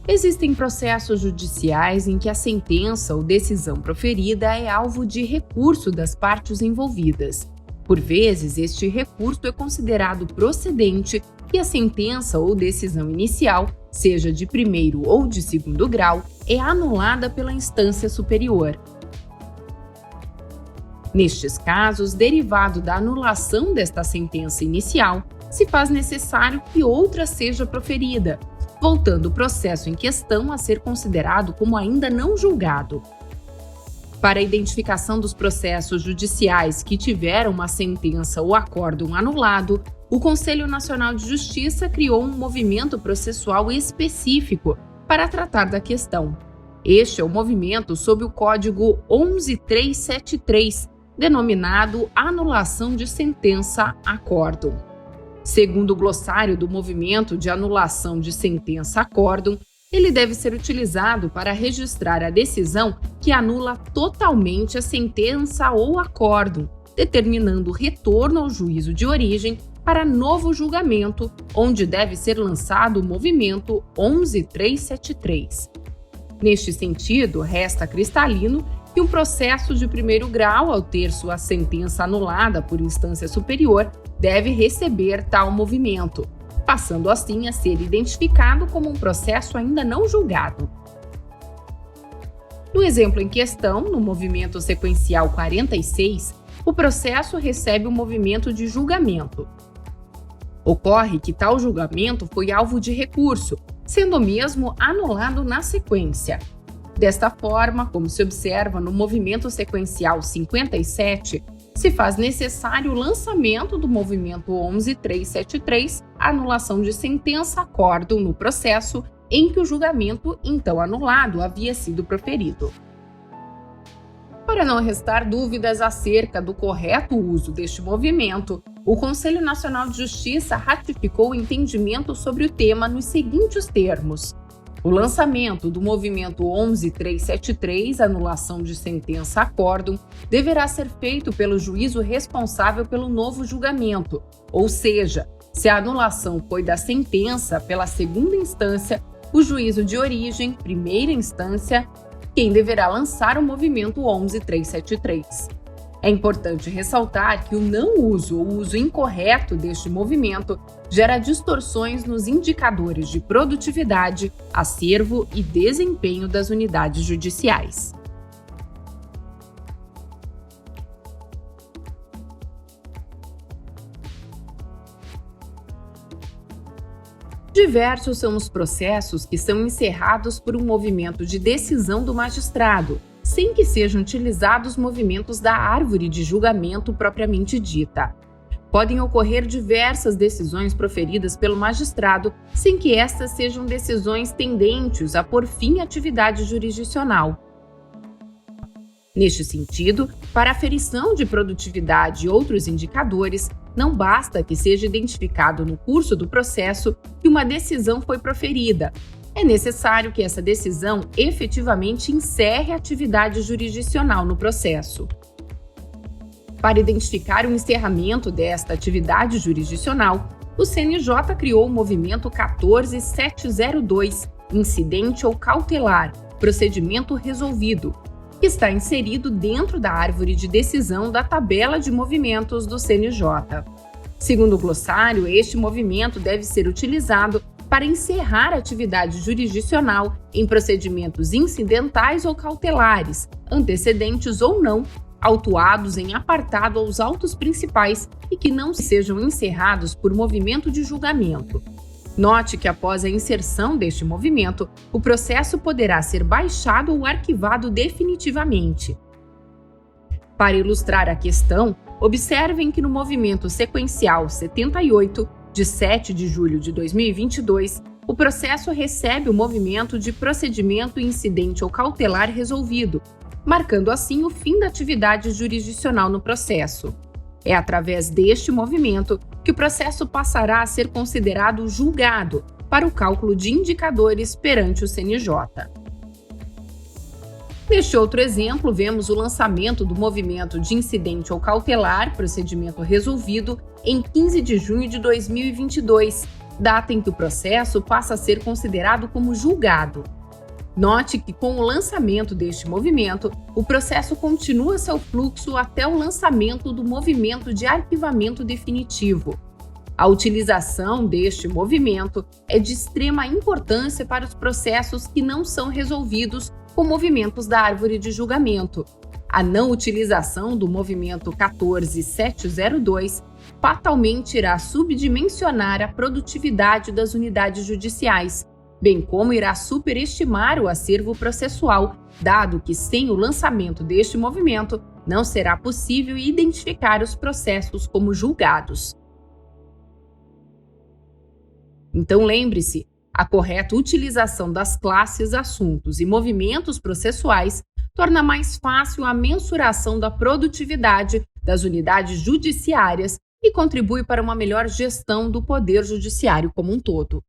Existem processos judiciais em que a sentença ou decisão proferida é alvo de recurso das partes envolvidas. Por vezes, este recurso é considerado procedente e a sentença ou decisão inicial, seja de primeiro ou de segundo grau, é anulada pela instância superior. Nestes casos, derivado da anulação desta sentença inicial, se faz necessário que outra seja proferida, voltando o processo em questão a ser considerado como ainda não julgado. Para a identificação dos processos judiciais que tiveram uma sentença ou acórdão anulado, o Conselho Nacional de Justiça criou um movimento processual específico para tratar da questão. Este é o movimento sob o Código 11.373, denominado Anulação de Sentença-Acórdão. Segundo o glossário do movimento de anulação de sentença-acórdão, ele deve ser utilizado para registrar a decisão que anula totalmente a sentença ou acórdão, determinando o retorno ao juízo de origem para novo julgamento, onde deve ser lançado o movimento 11.373. Neste sentido, resta cristalino que um processo de primeiro grau, ao ter sua sentença anulada por instância superior, deve receber tal movimento, passando assim a ser identificado como um processo ainda não julgado. No exemplo em questão, no movimento sequencial 46, o processo recebe o movimento de julgamento. Ocorre que tal julgamento foi alvo de recurso, sendo o mesmo anulado na sequência. Desta forma, como se observa no movimento sequencial 57, se faz necessário o lançamento do movimento 11.373, anulação de sentença-acórdão no processo em que o julgamento, então anulado, havia sido proferido. Para não restar dúvidas acerca do correto uso deste movimento, o Conselho Nacional de Justiça ratificou o entendimento sobre o tema nos seguintes termos: o lançamento do movimento 11.373, anulação de sentença-acórdão, deverá ser feito pelo juízo responsável pelo novo julgamento, ou seja, se a anulação foi da sentença pela segunda instância, o juízo de origem, primeira instância, quem deverá lançar o movimento 11.373. É importante ressaltar que o não uso ou uso incorreto deste movimento gera distorções nos indicadores de produtividade, acervo e desempenho das unidades judiciais. Diversos são os processos que são encerrados por um movimento de decisão do magistrado, sem que sejam utilizados movimentos da árvore de julgamento propriamente dita. Podem ocorrer diversas decisões proferidas pelo magistrado, sem que estas sejam decisões tendentes a pôr fim à atividade jurisdicional. Neste sentido, para aferição de produtividade e outros indicadores, não basta que seja identificado no curso do processo que uma decisão foi proferida. É necessário que essa decisão efetivamente encerre a atividade jurisdicional no processo. Para identificar o encerramento desta atividade jurisdicional, o CNJ criou o movimento 14.702, incidente ou cautelar, procedimento resolvido, que está inserido dentro da árvore de decisão da tabela de movimentos do CNJ. Segundo o glossário, este movimento deve ser utilizado para encerrar a atividade jurisdicional em procedimentos incidentais ou cautelares, antecedentes ou não, autuados em apartado aos autos principais e que não sejam encerrados por movimento de julgamento. Note que após a inserção deste movimento, o processo poderá ser baixado ou arquivado definitivamente. Para ilustrar a questão, observem que no movimento sequencial 78, de 7 de julho de 2022, o processo recebe o movimento de procedimento incidente ou cautelar resolvido, marcando assim o fim da atividade jurisdicional no processo. É através deste movimento que o processo passará a ser considerado julgado para o cálculo de indicadores perante o CNJ. Neste outro exemplo, vemos o lançamento do movimento de incidente ou cautelar, procedimento resolvido, em 15 de junho de 2022, data em que o processo passa a ser considerado como julgado. Note que, com o lançamento deste movimento, o processo continua seu fluxo até o lançamento do movimento de arquivamento definitivo. A utilização deste movimento é de extrema importância para os processos que não são resolvidos com movimentos da árvore de julgamento. A não utilização do movimento 14702 fatalmente irá subdimensionar a produtividade das unidades judiciais, bem como irá superestimar o acervo processual, dado que, sem o lançamento deste movimento, não será possível identificar os processos como julgados. Então, lembre-se, a correta utilização das classes, assuntos e movimentos processuais torna mais fácil a mensuração da produtividade das unidades judiciárias e contribui para uma melhor gestão do poder judiciário como um todo.